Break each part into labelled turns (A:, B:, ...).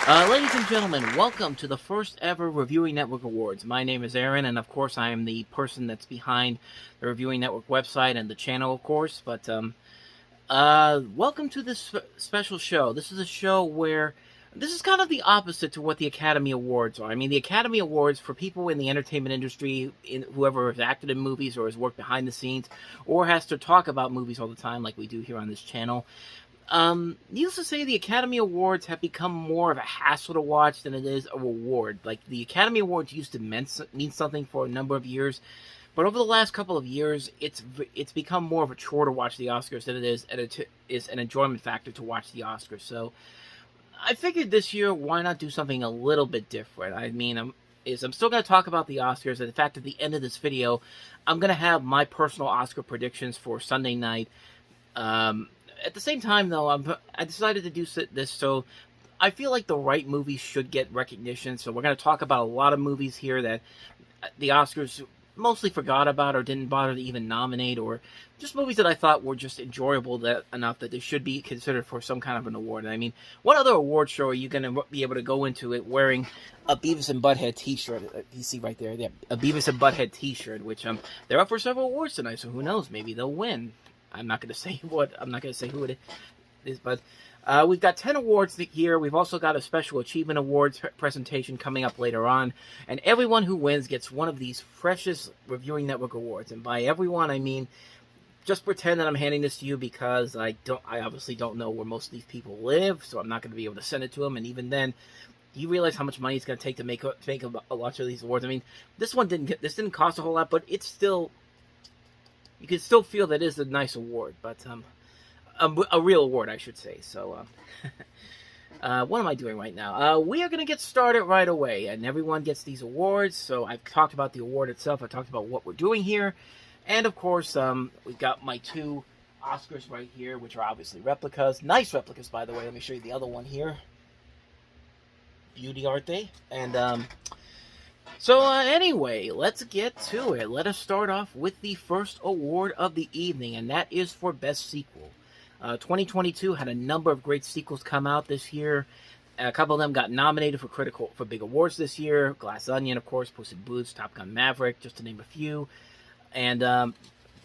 A: Ladies and gentlemen, welcome to the first ever Reviewing Network Awards. My name is Aaron, and of course I am the person that's behind the Reviewing Network website and the channel, of course. But welcome to this special show. This is a show where this is kind of the opposite to what the Academy Awards are. I mean, the Academy Awards, for people in the entertainment industry, whoever has acted in movies or has worked behind the scenes or has to talk about movies all the time like we do here on this channel. Needless to say, the Academy Awards have become more of a hassle to watch than it is a reward. Like, the Academy Awards used to mean something for a number of years, but over the last couple of years, it's become more of a chore to watch the Oscars than it is an enjoyment factor to watch the Oscars. So, I figured this year, why not do something a little bit different? I mean, I'm still going to talk about the Oscars, and in fact, at the end of this video, I'm going to have my personal Oscar predictions for Sunday night. At the same time, though, I decided to do this so I feel like the right movies should get recognition. So we're going to talk about a lot of movies here that the Oscars mostly forgot about or didn't bother to even nominate, or just movies that I thought were just enjoyable enough that they should be considered for some kind of an award. I mean, what other award show are you going to be able to go into it wearing a Beavis and Butthead t-shirt? You see right there, a Beavis and Butthead t-shirt, which they're up for several awards tonight, so who knows, maybe they'll win. I'm not going to say who it is, but we've got 10 awards here. We've also got a Special Achievement Awards presentation coming up later on, and everyone who wins gets one of these precious Reviewing Network Awards. And by everyone, I mean, just pretend that I'm handing this to you, because I obviously don't know where most of these people live, so I'm not going to be able to send it to them. And even then, you realize how much money it's going to take to make a lot of these awards. I mean, this didn't cost a whole lot, but it's still, you can still feel that it is a nice award, but a real award, I should say. So, what am I doing right now? We are going to get started right away, and everyone gets these awards. So I've talked about the award itself. I talked about what we're doing here, and of course, we've got my two Oscars right here, which are obviously replicas. Nice replicas, by the way. Let me show you the other one here. Beauty, aren't they? And So anyway, let's get to it. Let us start off with the first award of the evening, and that is for Best Sequel. 2022 had a number of great sequels come out this year. A couple of them got nominated for big awards this year. Glass Onion, of course, Puss in Boots, Top Gun Maverick, just to name a few. And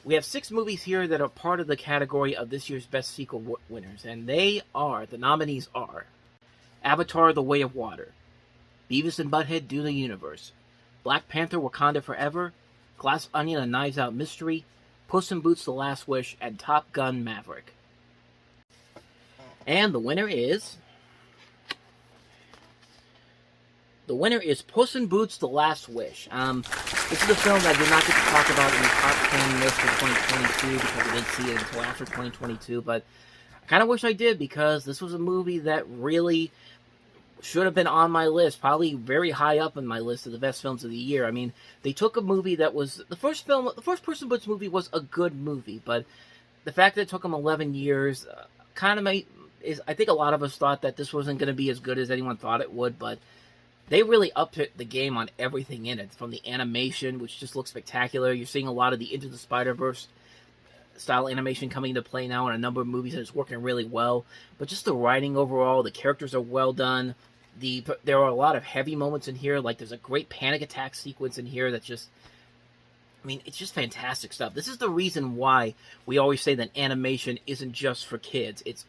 A: we have 6 movies here that are part of the category of this year's Best Sequel winners, and the nominees are Avatar: The Way of Water, Beavis and Butthead Do the Universe, Black Panther: Wakanda Forever, Glass Onion: A Knives Out Mystery, Puss in Boots: The Last Wish, and Top Gun Maverick. And the winner is Puss in Boots: The Last Wish. This is a film that I did not get to talk about in the top 10 list for 2022 because I didn't see it until after 2022, but I kind of wish I did, because this was a movie that really should have been on my list, probably very high up on my list of the best films of the year. I mean, they took a movie that was the first Puss in Boots movie was a good movie, but the fact that it took them 11 years I think a lot of us thought that this wasn't going to be as good as anyone thought it would, but they really upped the game on everything in it, from the animation, which just looks spectacular. You're seeing a lot of the Into the Spider-Verse style animation coming into play now in a number of movies, and it's working really well. But just the writing overall, the characters are well done. There are a lot of heavy moments in here, like there's a great panic attack sequence in here that's just, I mean, it's just fantastic stuff. This is the reason why we always say that animation isn't just for kids. It's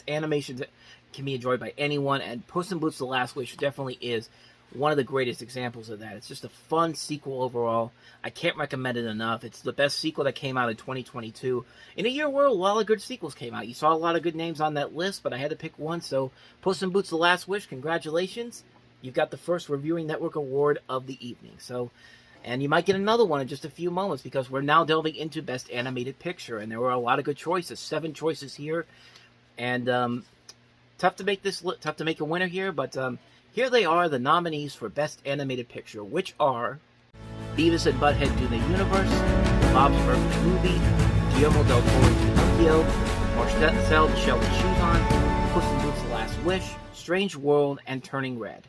A: animation that can be enjoyed by anyone, and Puss in Boots: The Last Wish definitely is one of the greatest examples of that. It's just a fun sequel overall. I can't recommend it enough. It's the best sequel that came out in 2022. In a year where a lot of good sequels came out. You saw a lot of good names on that list, but I had to pick one. So, Puss in Boots: The Last Wish, congratulations. You've got the first Reviewing Network award of the evening. So, and you might get another one in just a few moments, because we're now delving into Best Animated Picture, and there were a lot of good choices. 7 choices here, and tough to make a winner here, but here they are, the nominees for Best Animated Picture, which are Beavis and Butthead Do the Universe, Bob's Perfect Movie, Guillermo del Toro's Pinocchio, Marcel the Shell with Shoes On, Puss in Boots: The Last Wish, Strange World, and Turning Red.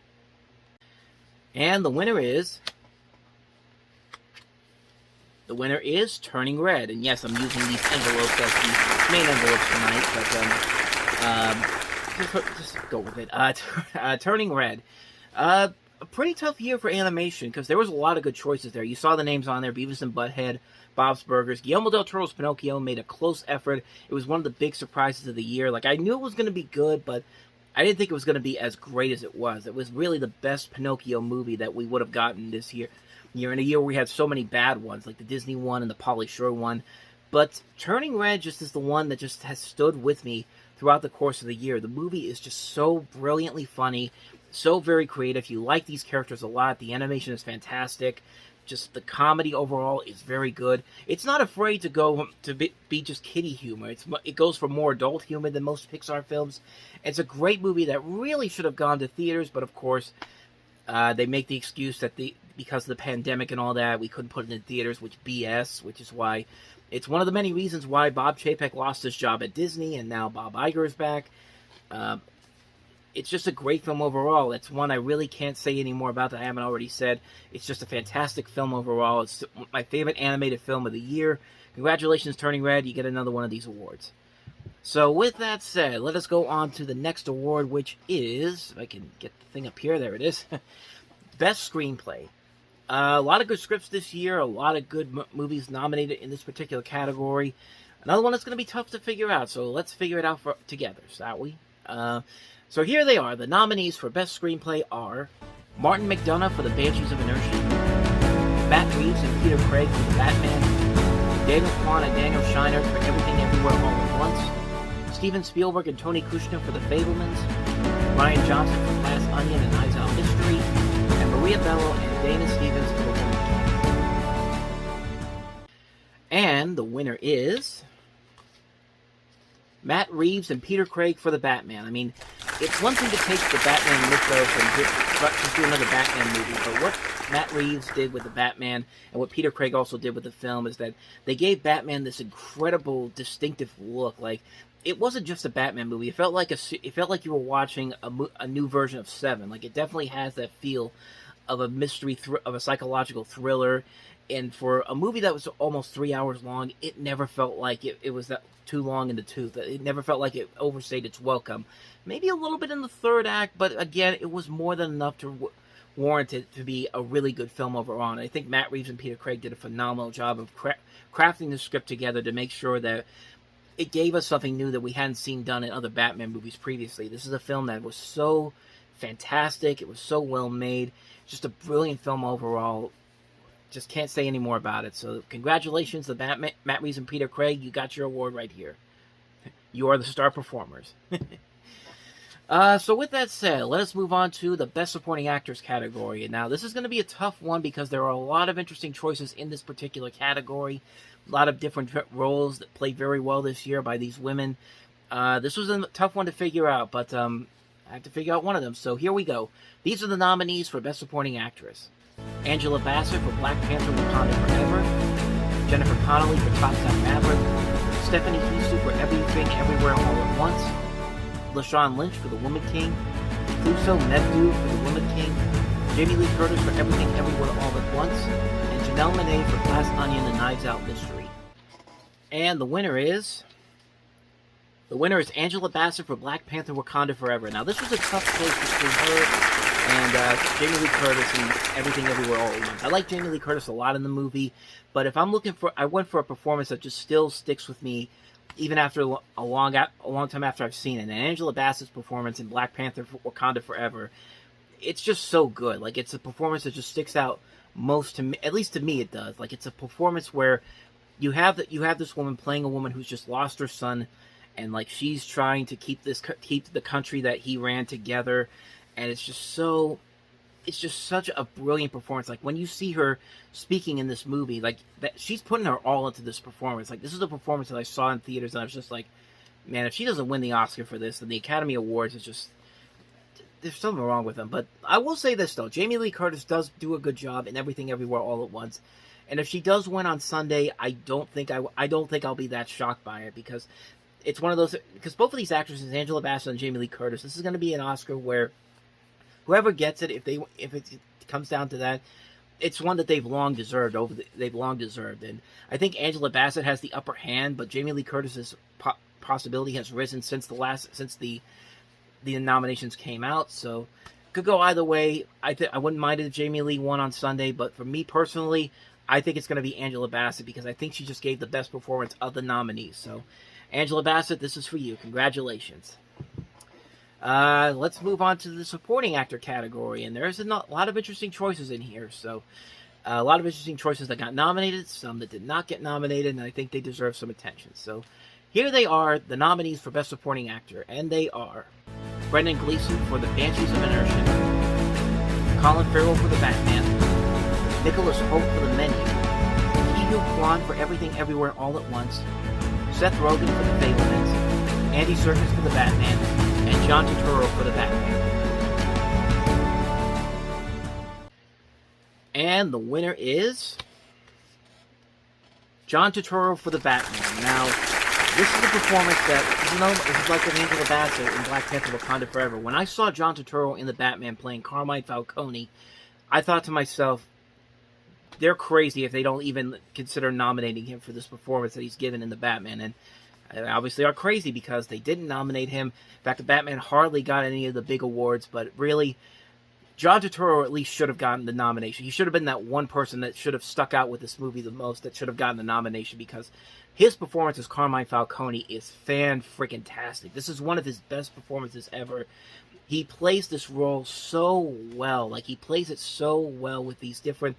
A: And the winner is Turning Red. And yes, I'm using these envelopes as the main envelopes tonight, but just go with it. Turning Red. A pretty tough year for animation because there was a lot of good choices there. You saw the names on there: Beavis and Butthead, Bob's Burgers. Guillermo del Toro's Pinocchio made a close effort. It was one of the big surprises of the year. Like, I knew it was going to be good, but I didn't think it was going to be as great as it was. It was really the best Pinocchio movie that we would have gotten this year. In a year where we had so many bad ones, like the Disney one and the Pauly Shore one. But Turning Red just is the one that just has stood with me throughout the course of the year. The movie is just so brilliantly funny, so very creative. You like these characters a lot. The animation is fantastic. Just the comedy overall is very good. It's not afraid to go to be just kiddie humor. It goes for more adult humor than most Pixar films. It's a great movie that really should have gone to theaters, but of course, they make the excuse that because of the pandemic and all that, we couldn't put it in theaters, which BS, which is why it's one of the many reasons why Bob Chapek lost his job at Disney, and now Bob Iger is back. It's just a great film overall. It's one I really can't say any more about that I haven't already said. It's just a fantastic film overall. It's my favorite animated film of the year. Congratulations, Turning Red. You get another one of these awards. So with that said, let us go on to the next award, which is, if I can get the thing up here, there it is, Best Screenplay. A lot of good scripts this year, a lot of good movies nominated in this particular category. Another one that's going to be tough to figure out, so let's figure it out together, shall we? So here they are. The nominees for Best Screenplay are Martin McDonagh for The Banshees of Inisherin, Matt Reeves and Peter Craig for The Batman, Daniel Kwan and Daniel Scheinert for Everything Everywhere All at Once, Steven Spielberg and Tony Kushner for The Fabelmans, Ryan Johnson for Glass Onion and Knives Out Mystery, and Maria Bello and Dana Stevens for The Woman King. And the winner is Matt Reeves and Peter Craig for The Batman. I mean, it's one thing to take the Batman mythos and just do another Batman movie, but what Matt Reeves did with the Batman and what Peter Craig also did with the film is that they gave Batman this incredible, distinctive look. Like, it wasn't just a Batman movie. It felt like you were watching a new version of Seven. Like, it definitely has that feel of a mystery, of a psychological thriller. And for a movie that was almost 3 hours long, it never felt like it was that too long in the tooth. It never felt like it overstayed its welcome. Maybe a little bit in the third act, but again, it was more than enough to warrant it to be a really good film overall. And I think Matt Reeves and Peter Craig did a phenomenal job of crafting the script together to make sure that it gave us something new that we hadn't seen done in other Batman movies previously. This is a film that was so fantastic. It was so well made. Just a brilliant film overall. Just can't say any more about it. So congratulations to Matt Reeves and Peter Craig. You got your award right here. You are the star performers. So with that said, let us move on to the Best Supporting Actors category. And now this is going to be a tough one because there are a lot of interesting choices in this particular category. A lot of different roles that played very well this year by these women. This was a tough one to figure out, but I have to figure out one of them. So here we go. These are the nominees for Best Supporting Actress. Angela Bassett for Black Panther Wakanda Forever, Jennifer Connelly for Top Gun Maverick, Stephanie Hsu for Everything Everywhere All at Once, LaShawn Lynch for The Woman King, Thuso Mevdu for The Woman King, Jamie Lee Curtis for Everything Everywhere All at Once, and Janelle Monáe for Glass Onion and Knives Out Mystery. And the winner is Angela Bassett for Black Panther Wakanda Forever. Now, this was a tough choice between her and Jamie Lee Curtis and Everything Everywhere All at Once. I like Jamie Lee Curtis a lot in the movie, but if I'm looking for, I went for a performance that just still sticks with me, even after a long time after I've seen it. And Angela Bassett's performance in Black Panther Wakanda Forever, it's just so good. Like, it's a performance that just sticks out most to me, at least to me it does. Like, it's a performance where you have this woman playing a woman who's just lost her son, and like she's trying to keep the country that he ran together. And it's just such a brilliant performance. Like, when you see her speaking in this movie, like, that she's putting her all into this performance. Like, this is a performance that I saw in theaters, and I was just like, man, if she doesn't win the Oscar for this, then the Academy Awards is just, there's something wrong with them. But I will say this, though. Jamie Lee Curtis does do a good job in Everything Everywhere All at Once. And if she does win on Sunday, I don't think I'll be that shocked by it, because it's one of those, because both of these actresses, Angela Bassett and Jamie Lee Curtis, this is going to be an Oscar where whoever gets it, if it comes down to that, it's one that they've long deserved. And I think Angela Bassett has the upper hand, but Jamie Lee Curtis's possibility has risen since the the nominations came out, so could go either way. I wouldn't mind if Jamie Lee won on Sunday, but for me personally, I think it's going to be Angela Bassett because I think she just gave the best performance of the nominees. So, Angela Bassett, this is for you. Congratulations. Let's move on to the supporting actor category, and there's a lot of interesting choices in here. So, a lot of interesting choices that got nominated, some that did not get nominated, and I think they deserve some attention. So, here they are, the nominees for Best Supporting Actor, and they are Brendan Gleeson for The Banshees of Inisherin, Colin Farrell for The Batman, Nicholas Hoult for The Menu, Ke Huy Quan for Everything Everywhere All at Once, Seth Rogen for The Fabelmans, Andy Serkis for The Batman, and John Turturro for The Batman. And the winner is John Turturro for The Batman. Now, this is a performance that, it's like an Angela Bassett in Black Panther Wakanda Forever. When I saw John Turturro in The Batman playing Carmine Falcone, I thought to myself, they're crazy if they don't even consider nominating him for this performance that he's given in The Batman. And they obviously are crazy because they didn't nominate him. In fact, The Batman hardly got any of the big awards, but really, John Turturro at least should have gotten the nomination. He should have been that one person that should have stuck out with this movie the most, that should have gotten the nomination, because his performance as Carmine Falcone is fan-freaking-tastic. This is one of his best performances ever. He plays this role so well. Like, he plays it so well with these different...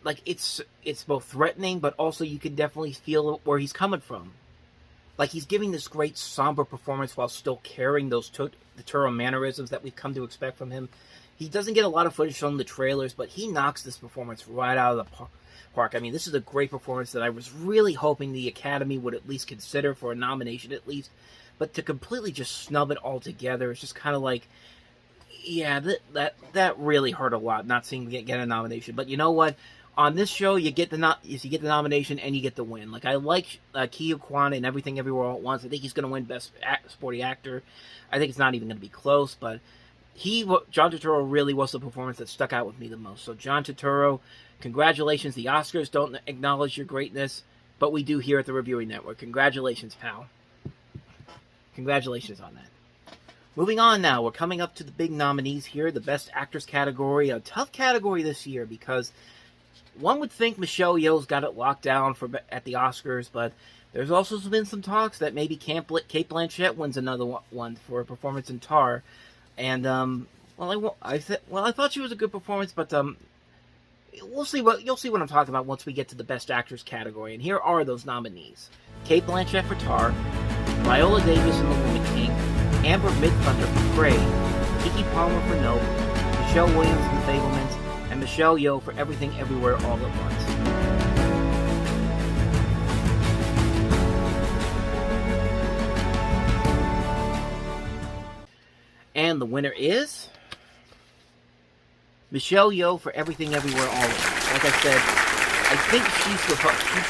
A: Like, it's both threatening, but also you can definitely feel where he's coming from. Like, he's giving this great somber performance while still carrying those Turturro mannerisms that we've come to expect from him. He doesn't get a lot of footage shown in the trailers, but he knocks this performance right out of the park. I mean, this is a great performance that I was really hoping the Academy would at least consider for a nomination at least. But to completely just snub it altogether, it's just kind of like, yeah, that really hurt a lot, not seeing him get a nomination. But you know what? On this show, you get the nomination and you get the win. Like, I like Ke Huy Quan in Everything Everywhere All at Once. I think he's going to win Best Supporting Actor. I think it's not even going to be close, but John Turturro really was the performance that stuck out with me the most. So, John Turturro, congratulations. The Oscars don't acknowledge your greatness, but we do here at the Reviewing Network. Congratulations, pal. Congratulations on that. Moving on now, we're coming up to the big nominees here, the Best Actress category. A tough category this year because one would think Michelle Yeoh's got it locked down at the Oscars, but there's also been some talks that maybe Cate Blanchett wins another one for a performance in Tar. And I thought she was a good performance, but you'll see what I'm talking about once we get to the Best Actress category. And here are those nominees: Cate Blanchett for Tar, Viola Davis in The Woman King, Amber Midthunder for Prey, Keke Palmer for Nope, Michelle Williams in The Fabelmans, and Michelle Yeoh for Everything Everywhere All at Once. And the winner is Michelle Yeoh for Everything Everywhere All at Once. Like I said, I think she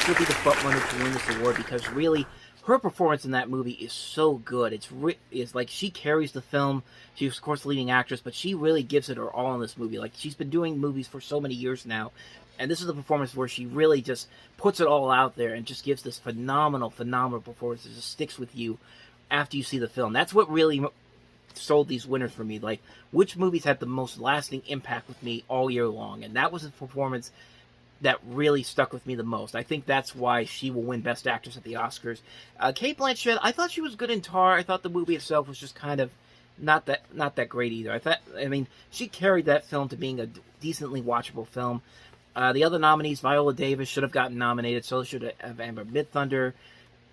A: should be the front runner to win this award because really, her performance in that movie is so good. It's like she carries the film. She's, of course, the leading actress, but she really gives it her all in this movie. Like, she's been doing movies for so many years now, and this is a performance where she really just puts it all out there and just gives this phenomenal performance that just sticks with you after you see the film. That's what really sold these winners for me. Like, which movies had the most lasting impact with me all year long, and that was a performance that really stuck with me the most. I think that's why she will win Best Actress at the Oscars. Cate Blanchett, I thought she was good in Tar. I thought the movie itself was just kind of not that great either. She carried that film to being a decently watchable film. The other nominees, Viola Davis should have gotten nominated. So should have Amber Midthunder.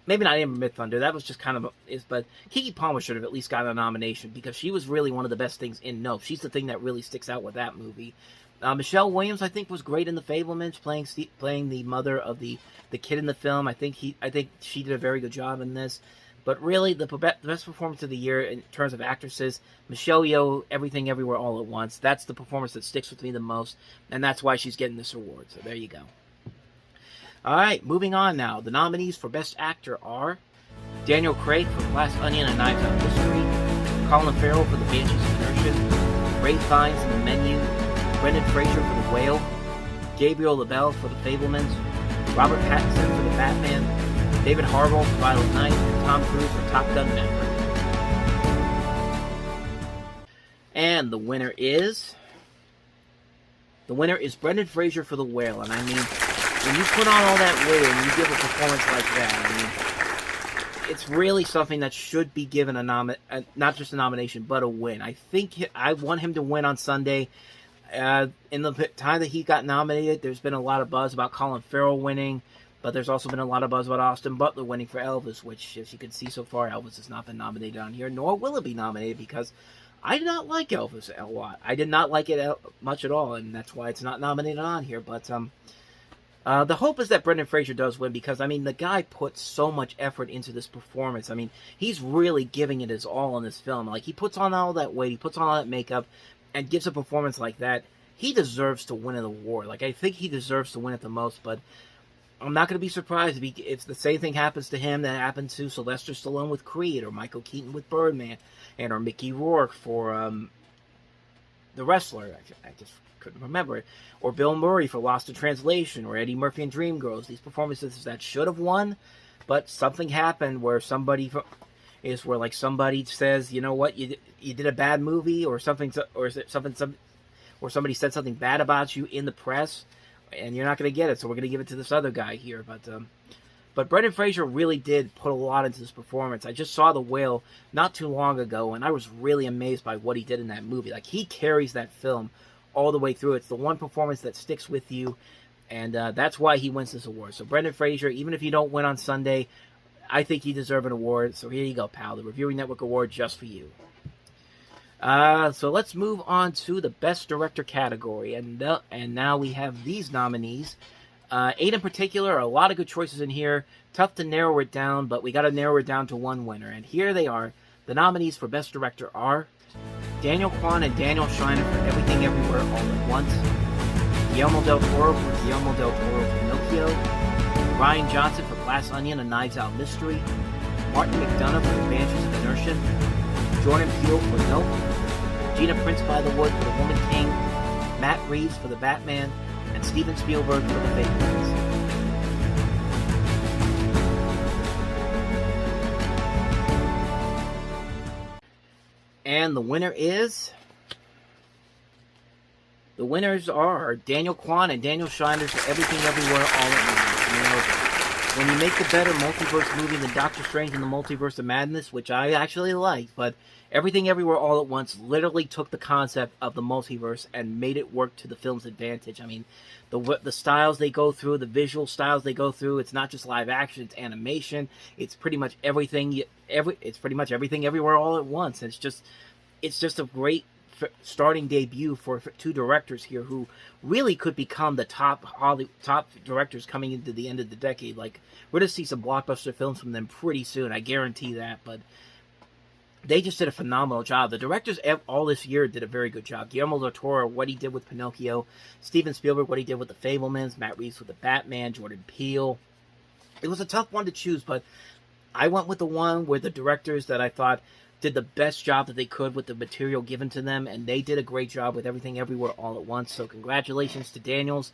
A: Maybe not Amber Midthunder. That was just kind of but Keke Palmer should have at least gotten a nomination because she was really one of the best things in Nope. She's the thing that really sticks out with that movie. Michelle Williams, I think, was great in The Fabelmans, playing the mother of the kid in the film. I think she did a very good job in this. But really, the best performance of the year in terms of actresses, Michelle Yeoh, Everything Everywhere All at Once. That's the performance that sticks with me the most, and that's why she's getting this award. So there you go. All right, moving on now. The nominees for Best Actor are Daniel Craig for Glass Onion and Knives Out Mystery, Colin Farrell for The Banshees of Inisherin, Ralph Fiennes in The Menu, Brendan Fraser for The Whale, Gabriel LaBelle for The Fabelmans, Robert Pattinson for The Batman, David Harbour for Violent Night, and Tom Cruise for Top Gun Maverick. And the winner is Brendan Fraser for The Whale. And I mean, when you put on all that weight and you give a performance like that, I mean, it's really something that should be given not just a nomination, but a win. I think I want him to win on Sunday. In the time that he got nominated, there's been a lot of buzz about Colin Farrell winning, but there's also been a lot of buzz about Austin Butler winning for Elvis, which, as you can see so far, Elvis has not been nominated on here, nor will it be nominated, because I did not like Elvis a lot. I did not like it much at all, and that's why it's not nominated on here. But the hope is that Brendan Fraser does win, because, I mean, the guy put so much effort into this performance. I mean, he's really giving it his all in this film. Like, he puts on all that weight, he puts on all that makeup, and gives a performance like that. He deserves to win an award. Like, I think he deserves to win it the most, but I'm not going to be surprised if the same thing happens to him that happened to Sylvester Stallone with Creed, or Michael Keaton with Birdman, or Mickey Rourke for The Wrestler. I just couldn't remember it. Or Bill Murray for Lost in Translation, or Eddie Murphy in Dreamgirls. These performances that should have won, but something happened where somebody says, you know what, you did a bad movie, or something, or somebody said something bad about you in the press, and you're not going to get it, so we're going to give it to this other guy here. But Brendan Fraser really did put a lot into this performance. I just saw The Whale not too long ago, and I was really amazed by what he did in that movie. Like, he carries that film all the way through. It's the one performance that sticks with you, and that's why he wins this award. So Brendan Fraser, even if you don't win on Sunday, I think you deserve an award. So here you go, pal. The Reviewing Network Award just for you. So let's move on to the Best Director category, and now we have these nominees. 8 in particular, a lot of good choices in here. Tough to narrow it down, but we got to narrow it down to one winner, and here they are. The nominees for Best Director are Daniel Kwan and Daniel Schreiner for Everything Everywhere All at Once, Guillermo del Toro for Guillermo del Toro's Pinocchio, Ryan Johnson for Glass Onion: A Knives Out Mystery, Martin McDonagh for The Banshees of Inisherin, Jordan Peele for Nope, Gina Prince Bythewood for The Woman King, Matt Reeves for The Batman, and Steven Spielberg for The Fabelmans. And the winners are Daniel Kwan and Daniel Schreiner for Everything Everywhere All at Once. You know, when you make the better multiverse movie than Doctor Strange in the Multiverse of Madness, which I actually liked, but Everything Everywhere All at Once literally took the concept of the multiverse and made it work to the film's advantage. I mean, the styles they go through, the visual styles they go through, it's not just live action, it's animation, it's pretty much everything everywhere all at once. And it's just a great starting debut for two directors here who really could become the top directors coming into the end of the decade. Like, we're going to see some blockbuster films from them pretty soon, I guarantee that. But they just did a phenomenal job. The directors all this year did a very good job. Guillermo del Toro, what he did with Pinocchio, Steven Spielberg, what he did with The Fabelmans, Matt Reeves with The Batman, Jordan Peele. It was a tough one to choose, but I went with the one where the directors that I thought did the best job that they could with the material given to them, and they did a great job with Everything Everywhere All at Once. So congratulations to Daniels.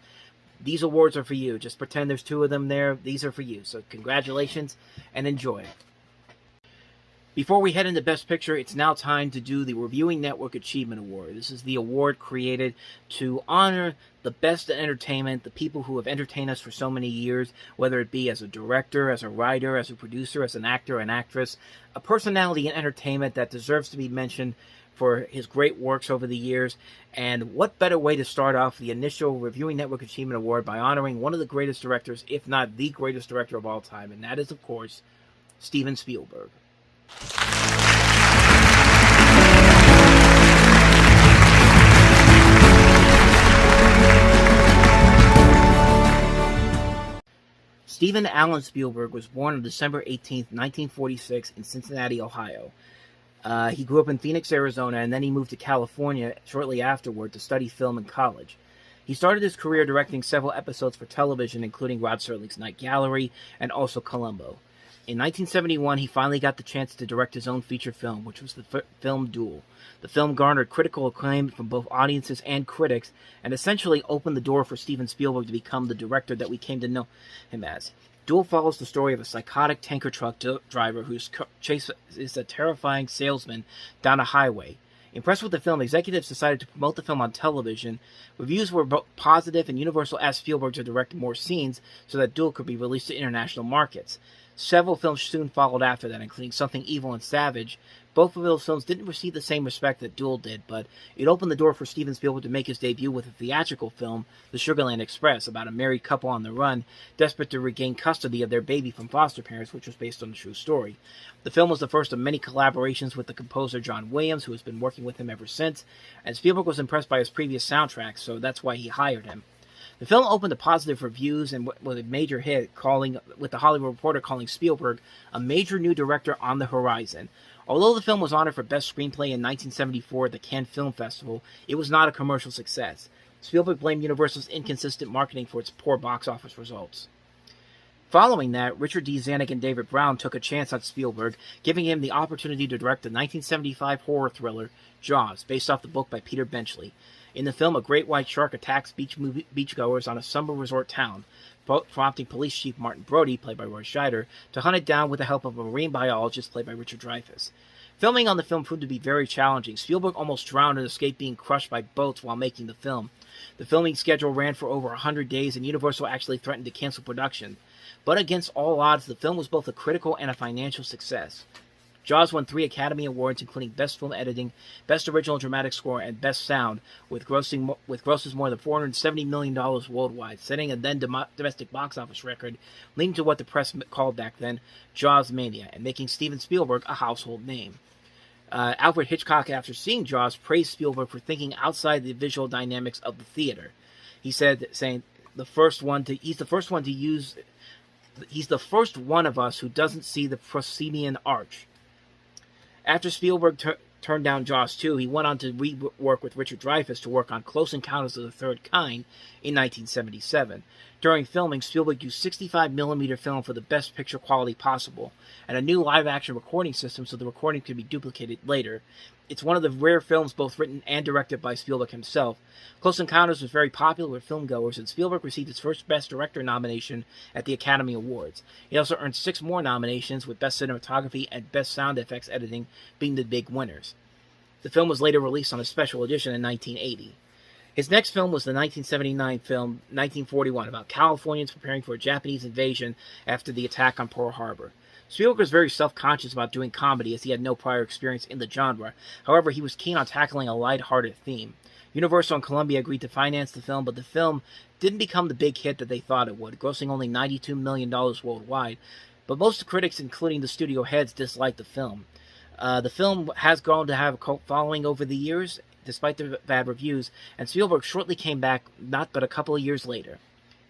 A: These awards are for you. Just pretend there's 2 of them there. These are for you. So congratulations and enjoy. Before we head into Best Picture, it's now time to do the Reviewing Network Achievement Award. This is the award created to honor the best in entertainment, the people who have entertained us for so many years, whether it be as a director, as a writer, as a producer, as an actor, an actress, a personality in entertainment that deserves to be mentioned for his great works over the years. And what better way to start off the initial Reviewing Network Achievement Award by honoring one of the greatest directors, if not the greatest director of all time, and that is, of course, Steven Spielberg. Stephen Allen Spielberg was born on December 18, 1946 in Cincinnati, Ohio. He grew up in Phoenix, Arizona, and then he moved to California shortly afterward to study film in college. He started his career directing several episodes for television, including Rod Serling's Night Gallery and also Columbo. In 1971, he finally got the chance to direct his own feature film, which was the film Duel. The film garnered critical acclaim from both audiences and critics, and essentially opened the door for Steven Spielberg to become the director that we came to know him as. Duel follows the story of a psychotic tanker truck driver who chases a terrifying salesman down a highway. Impressed with the film, executives decided to promote the film on television. Reviews were positive, and Universal asked Spielberg to direct more scenes so that Duel could be released to international markets. Several films soon followed after that, including Something Evil and Savage. Both of those films didn't receive the same respect that Duel did, but it opened the door for Steven Spielberg to make his debut with a theatrical film, The Sugarland Express, about a married couple on the run, desperate to regain custody of their baby from foster parents, which was based on a true story. The film was the first of many collaborations with the composer John Williams, who has been working with him ever since, and Spielberg was impressed by his previous soundtracks, so that's why he hired him. The film opened to positive reviews and was a major hit, with the Hollywood Reporter calling Spielberg a major new director on the horizon. Although the film was honored for Best Screenplay in 1974 at the Cannes Film Festival, it was not a commercial success. Spielberg blamed Universal's inconsistent marketing for its poor box office results. Following that, Richard D. Zanuck and David Brown took a chance on Spielberg, giving him the opportunity to direct the 1975 horror thriller Jaws, based off the book by Peter Benchley. In the film, a great white shark attacks beachgoers on a summer resort town, prompting Police Chief Martin Brody, played by Roy Scheider, to hunt it down with the help of a marine biologist, played by Richard Dreyfuss. Filming on the film proved to be very challenging. Spielberg almost drowned and escaped being crushed by boats while making the film. The filming schedule ran for over 100 days, and Universal actually threatened to cancel production. But against all odds, the film was both a critical and a financial success. Jaws won 3 Academy Awards, including Best Film Editing, Best Original Dramatic Score, and Best Sound, with grosses more than $470 million worldwide, setting a then domestic box office record, leading to what the press called back then Jaws mania, and making Steven Spielberg a household name. Alfred Hitchcock, after seeing Jaws, praised Spielberg for thinking outside the visual dynamics of the theater. He said, saying, he's the first one of us who doesn't see the proscenium arch. After Spielberg turned down Jaws 2, he went on to work with Richard Dreyfuss to work on Close Encounters of the Third Kind in 1977. During filming, Spielberg used 65mm film for the best picture quality possible, and a new live-action recording system so the recording could be duplicated later. It's one of the rare films both written and directed by Spielberg himself. Close Encounters was very popular with filmgoers, and Spielberg received his first Best Director nomination at the Academy Awards. He also earned 6 more nominations, with Best Cinematography and Best Sound Effects Editing being the big winners. The film was later released on a special edition in 1980. His next film was the 1979 film 1941, about Californians preparing for a Japanese invasion after the attack on Pearl Harbor. Spielberg was very self-conscious about doing comedy, as he had no prior experience in the genre. However, he was keen on tackling a light-hearted theme. Universal and Columbia agreed to finance the film, but the film didn't become the big hit that they thought it would, grossing only $92 million worldwide. But most critics, including the studio heads, disliked the film. The film has grown to have a cult following over the years, despite the bad reviews, and Spielberg shortly came back, not but a couple of years later,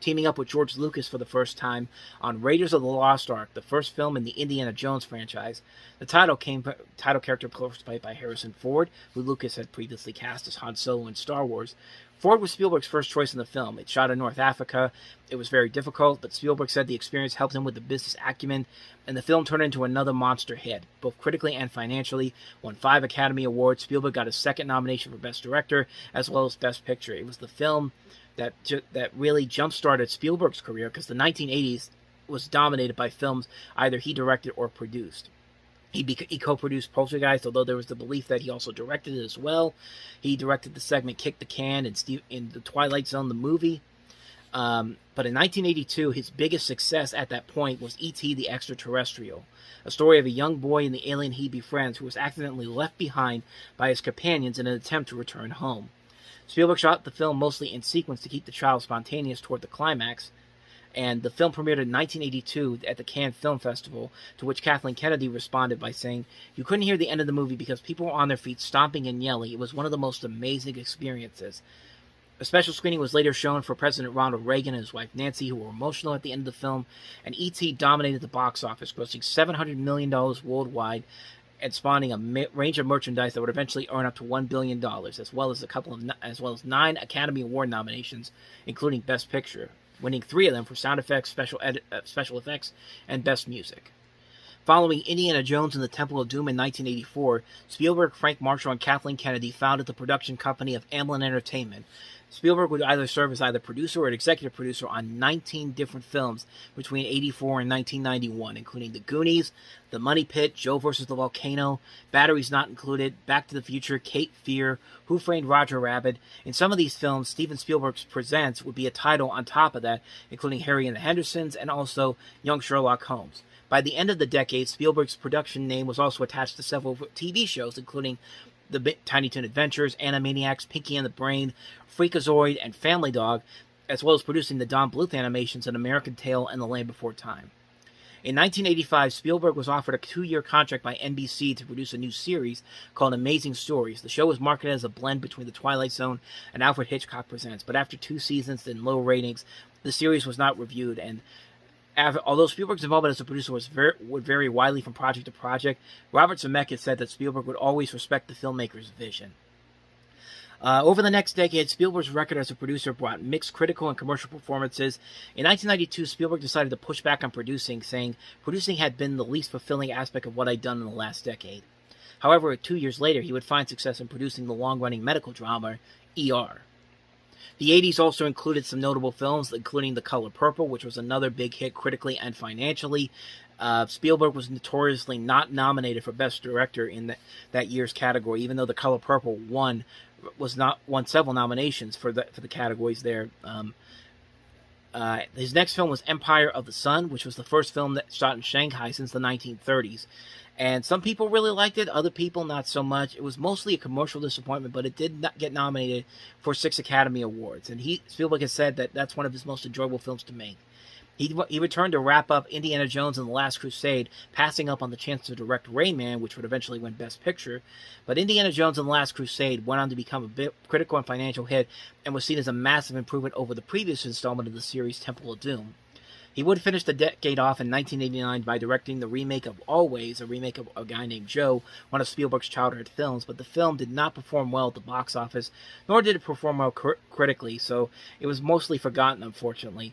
A: teaming up with George Lucas for the first time on Raiders of the Lost Ark, the first film in the Indiana Jones franchise. The title character played by Harrison Ford, who Lucas had previously cast as Han Solo in Star Wars. Ford was Spielberg's first choice in the film. It shot in North Africa. It was very difficult, but Spielberg said the experience helped him with the business acumen, and the film turned into another monster hit, both critically and financially. Won 5 Academy Awards. Spielberg got his second nomination for Best Director, as well as Best Picture. It was the film that really jump-started Spielberg's career, because the 1980s was dominated by films either he directed or produced. He co-produced Poltergeist, although there was the belief that he also directed it as well. He directed the segment Kick the Can in The Twilight Zone, the movie. But in 1982, his biggest success at that point was E.T. the Extraterrestrial, a story of a young boy and the alien he befriends who was accidentally left behind by his companions in an attempt to return home. Spielberg shot the film mostly in sequence to keep the child spontaneous toward the climax, and the film premiered in 1982 at the Cannes Film Festival, to which Kathleen Kennedy responded by saying, "You couldn't hear the end of the movie because people were on their feet stomping and yelling. It was one of the most amazing experiences." A special screening was later shown for President Ronald Reagan and his wife Nancy, who were emotional at the end of the film, and E.T. dominated the box office, grossing $700 million worldwide, and spawning a range of merchandise that would eventually earn up to $1 billion, as well as 9 Academy Award nominations, including Best Picture, winning 3 of them for sound effects, special effects, and Best Music. Following Indiana Jones and the Temple of Doom in 1984, Spielberg, Frank Marshall, and Kathleen Kennedy founded the production company of Amblin Entertainment. Spielberg would either serve as either producer or executive producer on 19 different films between '84 and 1991, including The Goonies, The Money Pit, Joe vs. the Volcano, Batteries Not Included, Back to the Future, Cape Fear, Who Framed Roger Rabbit. In some of these films, Steven Spielberg's Presents would be a title on top of that, including Harry and the Hendersons and also Young Sherlock Holmes. By the end of the decade, Spielberg's production name was also attached to several TV shows, including The Tiny Toon Adventures, Animaniacs, Pinky and the Brain, Freakazoid, and Family Dog, as well as producing the Don Bluth animations An American Tail and The Land Before Time. In 1985, Spielberg was offered a 2-year contract by NBC to produce a new series called Amazing Stories. The show was marketed as a blend between The Twilight Zone and Alfred Hitchcock Presents, but after 2 seasons and low ratings, the series was not reviewed, and although Spielberg's involvement as a producer would vary widely from project to project, Robert Zemeckis said that Spielberg would always respect the filmmaker's vision. Over the next decade, Spielberg's record as a producer brought mixed critical and commercial performances. In 1992, Spielberg decided to push back on producing, saying, "Producing had been the least fulfilling aspect of what I'd done in the last decade." However, 2 years later, he would find success in producing the long-running medical drama, ER. The 80s also included some notable films, including The Color Purple, which was another big hit critically and financially. Spielberg was notoriously not nominated for Best Director in that year's category, even though The Color Purple won several nominations for the categories there. His next film was Empire of the Sun, which was the first film that shot in Shanghai since the 1930s. And some people really liked it, other people not so much. It was mostly a commercial disappointment, but it did not get nominated for 6 Academy Awards. And Spielberg has said that that's one of his most enjoyable films to make. He returned to wrap up Indiana Jones and the Last Crusade, passing up on the chance to direct Rayman, which would eventually win Best Picture. But Indiana Jones and the Last Crusade went on to become a big critical and financial hit and was seen as a massive improvement over the previous installment of the series, Temple of Doom. He would finish the decade off in 1989 by directing the remake of Always, a remake of A Guy Named Joe, one of Spielberg's childhood films, but the film did not perform well at the box office, nor did it perform well critically, so it was mostly forgotten, unfortunately.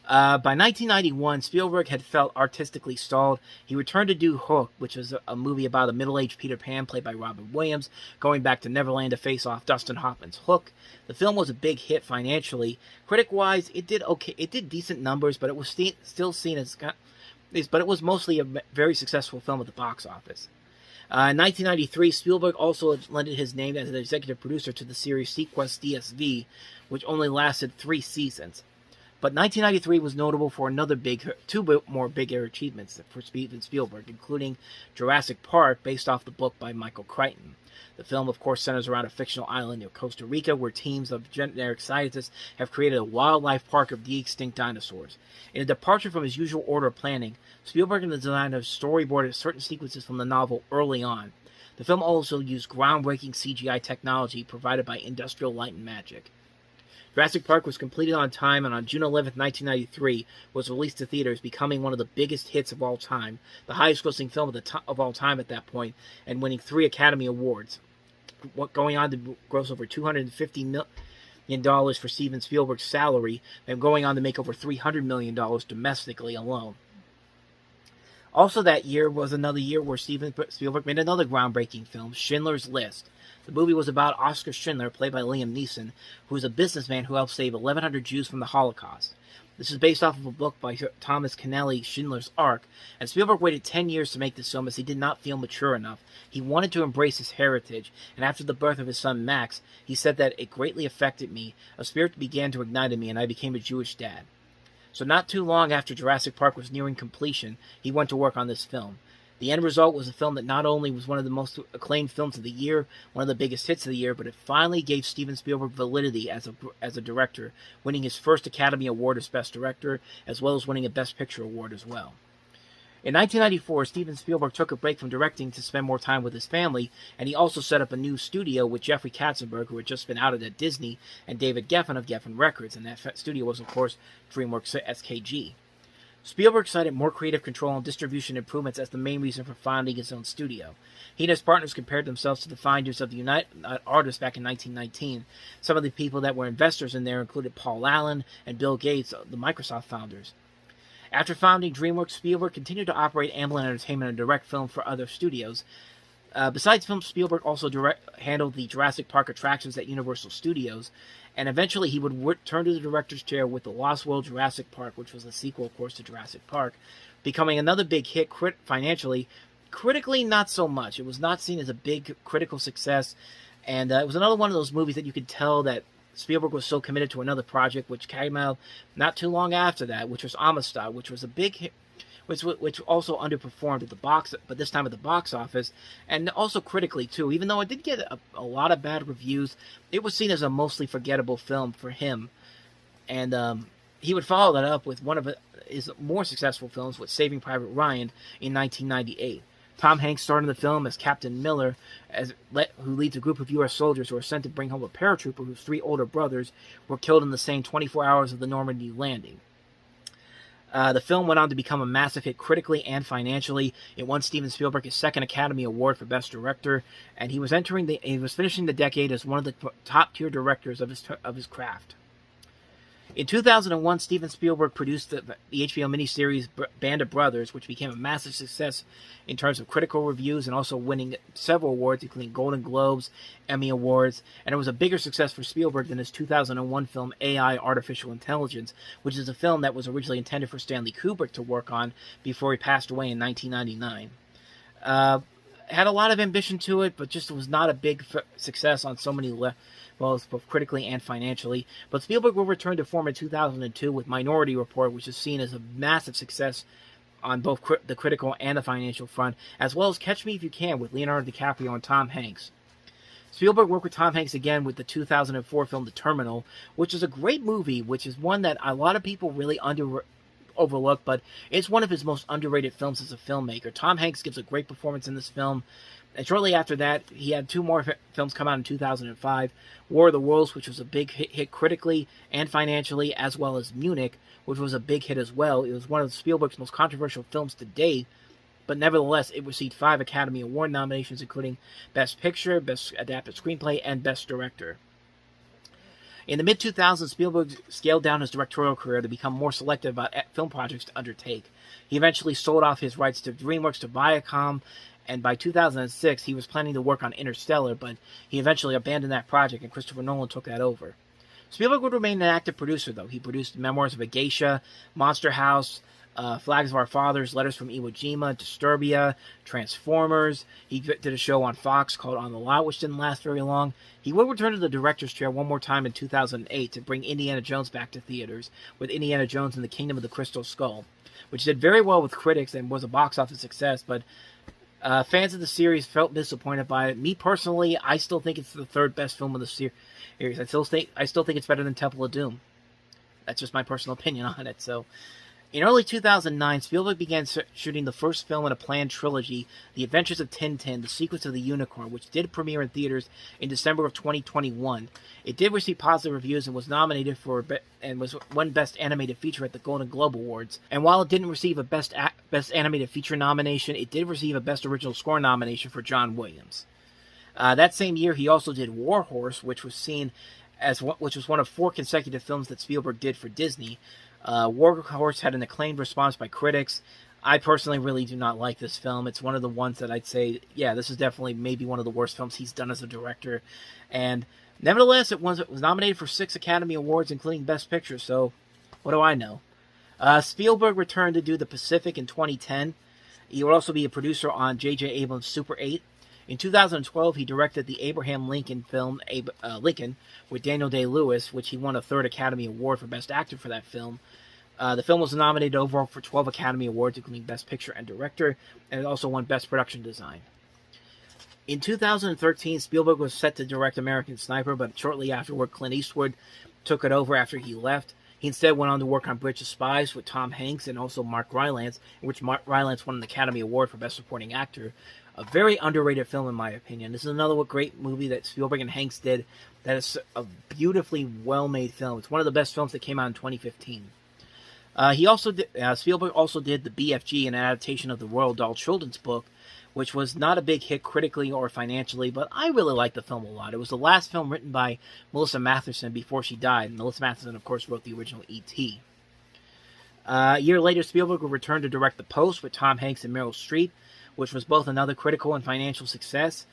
A: By 1991, Spielberg had felt artistically stalled. He returned to do Hook, which was a movie about a middle-aged Peter Pan played by Robin Williams, going back to Neverland to face off Dustin Hoffman's Hook. The film was a big hit financially. Critic-wise, it did okay. It did decent numbers, but it was still seen as... But it was mostly a very successful film at the box office. In 1993, Spielberg also lended his name as an executive producer to the series Sequest DSV, which only lasted 3 seasons. But 1993 was notable for two more bigger achievements for Steven Spielberg, including Jurassic Park, based off the book by Michael Crichton. The film, of course, centers around a fictional island near Costa Rica where teams of generic scientists have created a wildlife park of de-extinct dinosaurs. In a departure from his usual order of planning, Spielberg and the designer storyboarded certain sequences from the novel early on. The film also used groundbreaking CGI technology provided by Industrial Light and Magic. Jurassic Park was completed on time and on June 11, 1993, was released to theaters, becoming one of the biggest hits of all time, the highest-grossing film of all time at that point, and winning 3 Academy Awards, going on to gross over $250 million for Steven Spielberg's salary, and going on to make over $300 million domestically alone. Also that year was another year where Steven Spielberg made another groundbreaking film, Schindler's List. The movie was about Oskar Schindler, played by Liam Neeson, who was a businessman who helped save 1,100 Jews from the Holocaust. This is based off of a book by Thomas Keneally, Schindler's Ark, and Spielberg waited 10 years to make this film as he did not feel mature enough. He wanted to embrace his heritage, and after the birth of his son Max, he said that it greatly affected me. A spirit began to ignite in me, and I became a Jewish dad. So not too long after Jurassic Park was nearing completion, he went to work on this film. The end result was a film that not only was one of the most acclaimed films of the year, one of the biggest hits of the year, but it finally gave Steven Spielberg validity as a director, winning his first Academy Award as Best Director, as well as winning a Best Picture Award as well. In 1994, Steven Spielberg took a break from directing to spend more time with his family, and he also set up a new studio with Jeffrey Katzenberg, who had just been outed at Disney, and David Geffen of Geffen Records, and that studio was, of course, DreamWorks SKG. Spielberg cited more creative control and distribution improvements as the main reason for founding his own studio. He and his partners compared themselves to the founders of the United Artists back in 1919. Some of the people that were investors in there included Paul Allen and Bill Gates, the Microsoft founders. After founding DreamWorks, Spielberg continued to operate Amblin Entertainment and direct film for other studios. Besides films, Spielberg also handled the Jurassic Park attractions at Universal Studios, and eventually he would return to the director's chair with The Lost World Jurassic Park, which was a sequel, of course, to Jurassic Park, becoming another big hit financially. Critically, not so much. It was not seen as a big critical success, and it was another one of those movies that you could tell that Spielberg was so committed to another project, which came out not too long after that, which was Amistad, which was a big hit, which also underperformed at the box, but this time at the box office, and also critically too. Even though it did get a lot of bad reviews, it was seen as a mostly forgettable film for him. And he would follow that up with one of his more successful films, with Saving Private Ryan in 1998. Tom Hanks starred in the film as Captain Miller, who leads a group of U.S. soldiers who are sent to bring home a paratrooper whose 3 older brothers were killed in the same 24 hours of the Normandy landing. The film went on to become a massive hit critically and financially. It won Steven Spielberg his second Academy Award for Best Director, and he was finishing the decade as one of the top-tier directors of his craft. In 2001, Steven Spielberg produced the HBO miniseries Band of Brothers, which became a massive success in terms of critical reviews and also winning several awards, including Golden Globes, Emmy Awards, and it was a bigger success for Spielberg than his 2001 film AI Artificial Intelligence, which is a film that was originally intended for Stanley Kubrick to work on before he passed away in 1999. Had a lot of ambition to it, but just was not a big success on so many both critically and financially. But Spielberg will return to form in 2002 with Minority Report, which is seen as a massive success on both the critical and the financial front, as well as Catch Me If You Can with Leonardo DiCaprio and Tom Hanks. Spielberg worked with Tom Hanks again with the 2004 film The Terminal, which is a great movie, which is one that a lot of people really overlook, but it's one of his most underrated films as a filmmaker. Tom Hanks gives a great performance in this film, and shortly after that, he had 2 more films come out in 2005, War of the Worlds, which was a big hit critically and financially, as well as Munich, which was a big hit as well. It was one of Spielberg's most controversial films to date, but nevertheless, it received 5 Academy Award nominations, including Best Picture, Best Adapted Screenplay, and Best Director. In the mid-2000s, Spielberg scaled down his directorial career to become more selective about film projects to undertake. He eventually sold off his rights to DreamWorks to Viacom, and by 2006, he was planning to work on Interstellar, but he eventually abandoned that project, and Christopher Nolan took that over. Spielberg would remain an active producer, though. He produced Memoirs of a Geisha, Monster House, Flags of Our Fathers, Letters from Iwo Jima, Disturbia, Transformers. He did a show on Fox called On the Lot, which didn't last very long. He would return to the director's chair one more time in 2008 to bring Indiana Jones back to theaters with Indiana Jones and the Kingdom of the Crystal Skull, which did very well with critics and was a box office success, but fans of the series felt disappointed by it. Me personally, I still think it's the 3rd best film of the series. I still think it's better than Temple of Doom. That's just my personal opinion on it. So, in early 2009, Spielberg began shooting the first film in a planned trilogy, The Adventures of Tintin, The Secrets of the Unicorn, which did premiere in theaters in December of 2021. It did receive positive reviews and was nominated for won Best Animated Feature at the Golden Globe Awards. And while it didn't receive a Best Animated Feature nomination, it did receive a Best Original Score nomination for John Williams. That same year, he also did War Horse, which was one of 4 consecutive films that Spielberg did for Disney. War Horse had an acclaimed response by critics. I personally really do not like this film. It's one of the ones that I'd say, yeah, this is definitely maybe one of the worst films he's done as a director. And nevertheless, it was nominated for 6 Academy Awards, including Best Picture, so what do I know? Spielberg returned to do The Pacific in 2010. He would also be a producer on J.J. Abrams' Super 8. In 2012, he directed the Abraham Lincoln film, Lincoln, with Daniel Day-Lewis, which he won a 3rd Academy Award for Best Actor for that film. The film was nominated overall for 12 Academy Awards, including Best Picture and Director, and it also won Best Production Design. In 2013, Spielberg was set to direct American Sniper, but shortly afterward, Clint Eastwood took it over after he left. He instead went on to work on Bridge of Spies with Tom Hanks and also Mark Rylance, in which Mark Rylance won an Academy Award for Best Supporting Actor. A very underrated film, in my opinion. This is another great movie that Spielberg and Hanks did that is a beautifully well-made film. It's one of the best films that came out in 2015. Spielberg also did The BFG, an adaptation of the Roald Dahl children's book, which was not a big hit critically or financially, but I really liked the film a lot. It was the last film written by Melissa Mathison before she died. And Melissa Mathison, of course, wrote the original E.T. A year later, Spielberg would return to direct The Post with Tom Hanks and Meryl Streep, which was both another critical and financial success.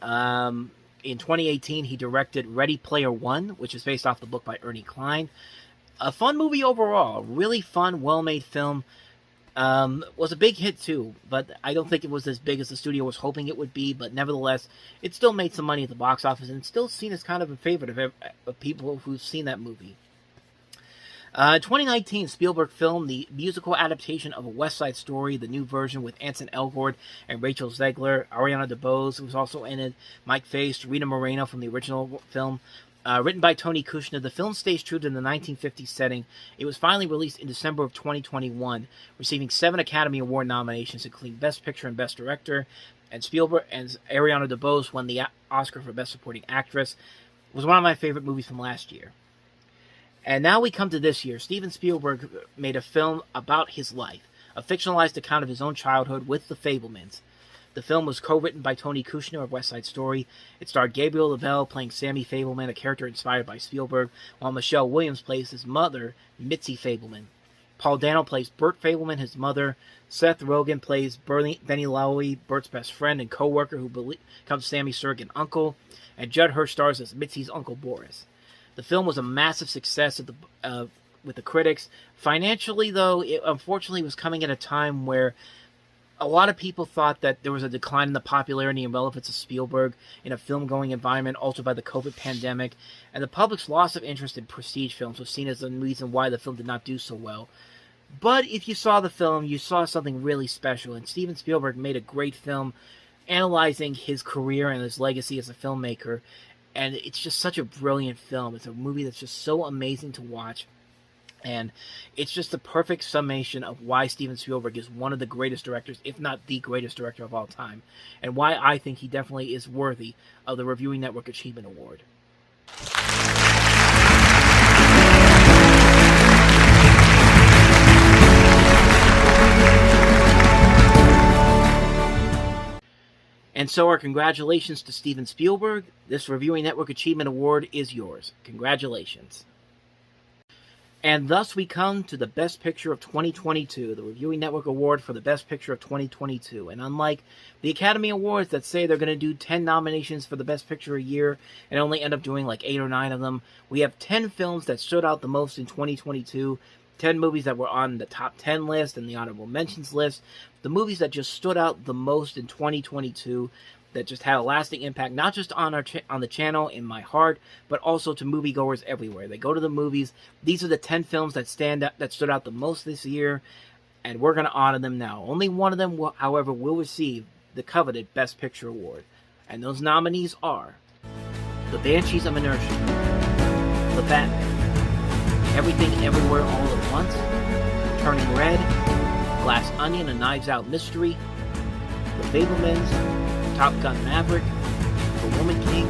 A: In 2018, he directed Ready Player One, which is based off the book by Ernie Klein. A fun movie overall. Really fun, well-made film. Was a big hit too, but I don't think it was as big as the studio was hoping it would be, but nevertheless, it still made some money at the box office, and it's still seen as kind of a favorite of people who've seen that movie. In 2019, Spielberg filmed the musical adaptation of A West Side Story, the new version with Anson Elgort and Rachel Zegler, Ariana DeBose, who was also in it, Mike Faist, Rita Moreno from the original film. Written by Tony Kushner, the film stays true to the 1950s setting. It was finally released in December of 2021, receiving 7 Academy Award nominations, including Best Picture and Best Director. And Spielberg and Ariana DeBose won the Oscar for Best Supporting Actress. It was one of my favorite movies from last year. And now we come to this year. Steven Spielberg made a film about his life, a fictionalized account of his own childhood with The Fabelmans. The film was co-written by Tony Kushner of West Side Story. It starred Gabriel Lavelle playing Sammy Fabelman, a character inspired by Spielberg, while Michelle Williams plays his mother, Mitzi Fabelman. Paul Dano plays Bert Fabelman, his mother. Seth Rogen plays Benny Lowy, Bert's best friend and co-worker who becomes Sammy's surrogate uncle. And Judd Hirsch stars as Mitzi's Uncle Boris. The film was a massive success with the critics. Financially, though, it unfortunately was coming at a time where a lot of people thought that there was a decline in the popularity and relevance of Spielberg in a film-going environment altered by the COVID pandemic, and the public's loss of interest in prestige films was seen as the reason why the film did not do so well. But if you saw the film, you saw something really special, and Steven Spielberg made a great film analyzing his career and his legacy as a filmmaker, and it's just such a brilliant film. It's a movie that's just so amazing to watch. And it's just the perfect summation of why Steven Spielberg is one of the greatest directors, if not the greatest director of all time, and why I think he definitely is worthy of the Reviewing Network Achievement Award. And so our congratulations to Steven Spielberg. This Reviewing Network Achievement Award is yours. Congratulations. And thus we come to the Best Picture of 2022, the Reviewing Network Award for the Best Picture of 2022. And unlike the Academy Awards that say they're going to do 10 nominations for the Best Picture a year and only end up doing like 8 or 9 of them, we have 10 films that stood out the most in 2022, 10 movies that were on the top 10 list and the honorable mentions list, the movies that just stood out the most in 2022, that just had a lasting impact, not just on on the channel, in my heart, but also to moviegoers everywhere. They go to the movies. These are the 10 films that stood out the most this year, and we're going to honor them now. Only one of them, however, will receive the coveted Best Picture award, and those nominees are The Banshees of Inisherin, The Batman, Everything Everywhere All at Once, Turning Red, Glass Onion: A Knives Out Mystery, The Fabelmans, Top Gun: Maverick, The Woman King,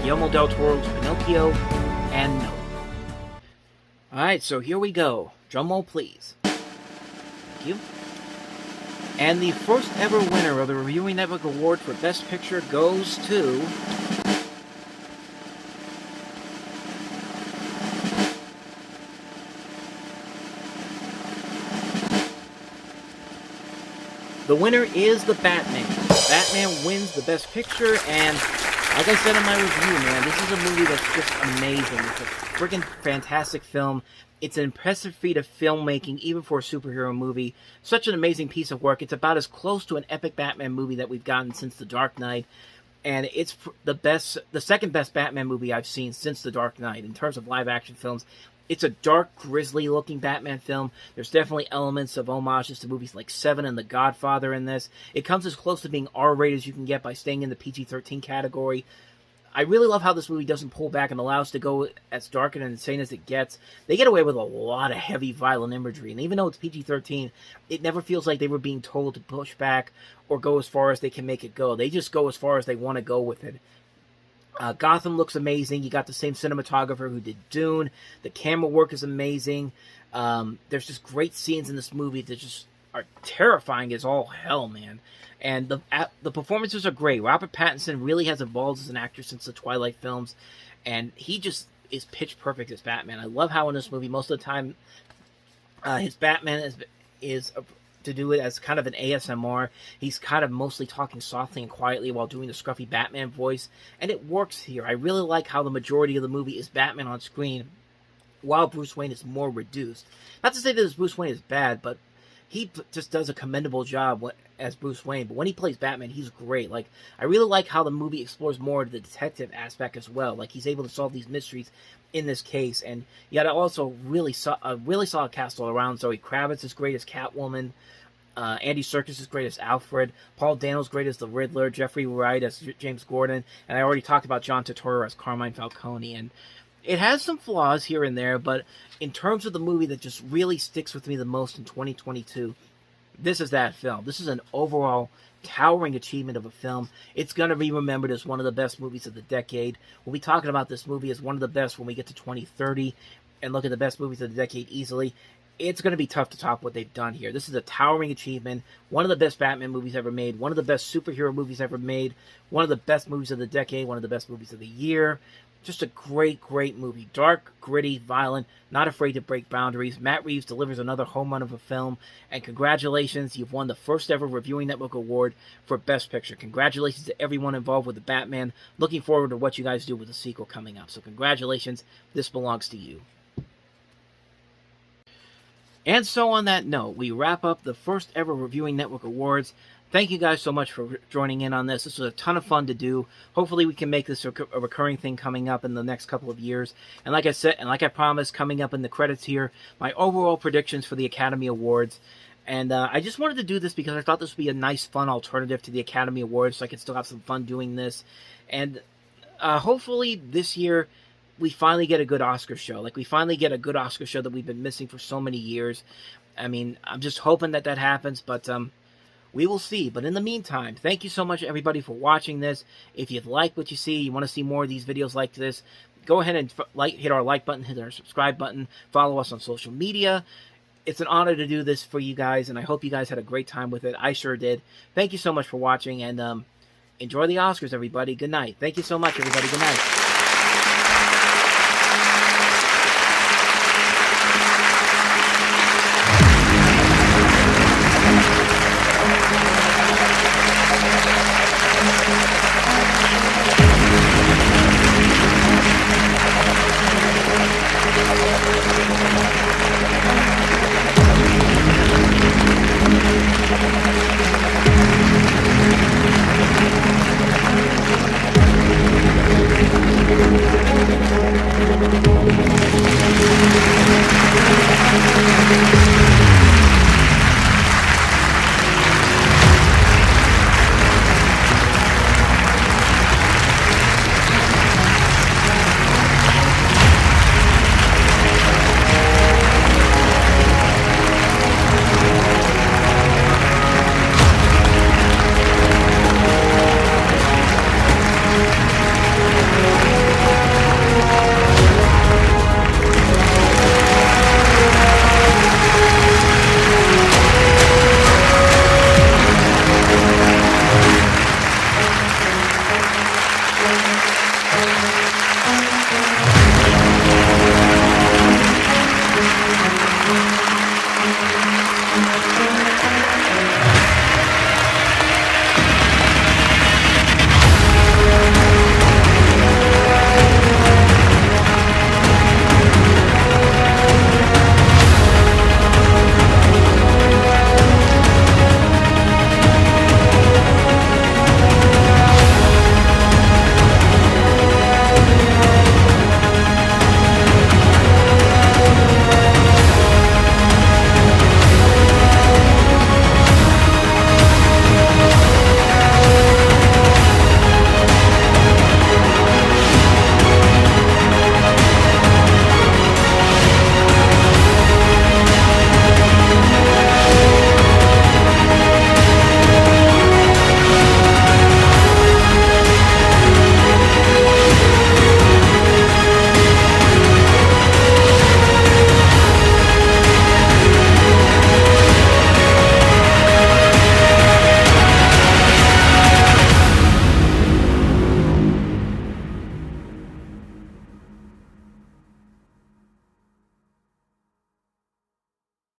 A: Guillermo del Toro's Pinocchio, and Nope. Alright, so here we go. Drumroll, please. Thank you. And the first ever winner of the Reviewing Network Award for Best Picture goes to... The winner is The Batman. Batman wins the Best Picture, and like I said in my review, man, this is a movie that's just amazing. It's a freaking fantastic film. It's an impressive feat of filmmaking, even for a superhero movie. Such an amazing piece of work. It's about as close to an epic Batman movie that we've gotten since The Dark Knight, and it's the second best Batman movie I've seen since The Dark Knight in terms of live-action films. It's a dark, grisly-looking Batman film. There's definitely elements of homages to movies like Seven and The Godfather in this. It comes as close to being R-rated as you can get by staying in the PG-13 category. I really love how this movie doesn't pull back and allows to go as dark and insane as it gets. They get away with a lot of heavy, violent imagery, and even though it's PG-13, it never feels like they were being told to push back or go as far as they can make it go. They just go as far as they want to go with it. Gotham looks amazing. You got the same cinematographer who did Dune. The camera work is amazing. There's just great scenes in this movie that just are terrifying as all hell, man. And the performances are great. Robert Pattinson really has evolved as an actor since the Twilight films, and he just is pitch perfect as Batman. I love how in this movie, most of the time, his Batman is to do it as kind of an ASMR. He's kind of mostly talking softly and quietly while doing the scruffy Batman voice, and it works here. I really like how the majority of the movie is Batman on screen, while Bruce Wayne is more reduced. Not to say that this Bruce Wayne is bad, but he just does a commendable job as Bruce Wayne. But when he plays Batman, he's great. Like, I really like how the movie explores more of the detective aspect as well. Like, he's able to solve these mysteries in this case. And you got to also really solid cast all around. Zoe Kravitz is great as Catwoman. Andy Serkis is great as Alfred. Paul Dano's great as the Riddler. Jeffrey Wright as James Gordon. And I already talked about John Turturro as Carmine Falcone. And it has some flaws here and there, but in terms of the movie that just really sticks with me the most in 2022, this is that film. This is an overall towering achievement of a film. It's going to be remembered as one of the best movies of the decade. We'll be talking about this movie as one of the best when we get to 2030 and look at the best movies of the decade easily. It's going to be tough to top what they've done here. This is a towering achievement, one of the best Batman movies ever made, one of the best superhero movies ever made, one of the best movies of the decade, one of the best movies of the year. Just a great, great movie. Dark, gritty, violent, not afraid to break boundaries. Matt Reeves delivers another home run of a film. And congratulations, you've won the first ever Reviewing Network Award for Best Picture. Congratulations to everyone involved with the Batman. Looking forward to what you guys do with the sequel coming up. So congratulations, this belongs to you. And so on that note, we wrap up the first ever Reviewing Network Awards. Thank you guys so much for joining in on this. This was a ton of fun to do. Hopefully we can make this a recurring thing coming up in the next couple of years. And like I said, and like I promised, coming up in the credits here, my overall predictions for the Academy Awards. And I just wanted to do this because I thought this would be a nice, fun alternative to the Academy Awards, so I could still have some fun doing this. And hopefully this year we finally get a good Oscar show. Like, we finally get a good Oscar show that we've been missing for so many years. I mean, I'm just hoping that that happens, but we will see. But in the meantime, thank you so much, everybody, for watching this. If you've liked what you see, you want to see more of these videos like this, go ahead and hit our like button, hit our subscribe button, follow us on social media. It's an honor to do this for you guys, and I hope you guys had a great time with it. I sure did. Thank you so much for watching, and enjoy the Oscars, everybody. Good night. Thank you so much, everybody. Good night.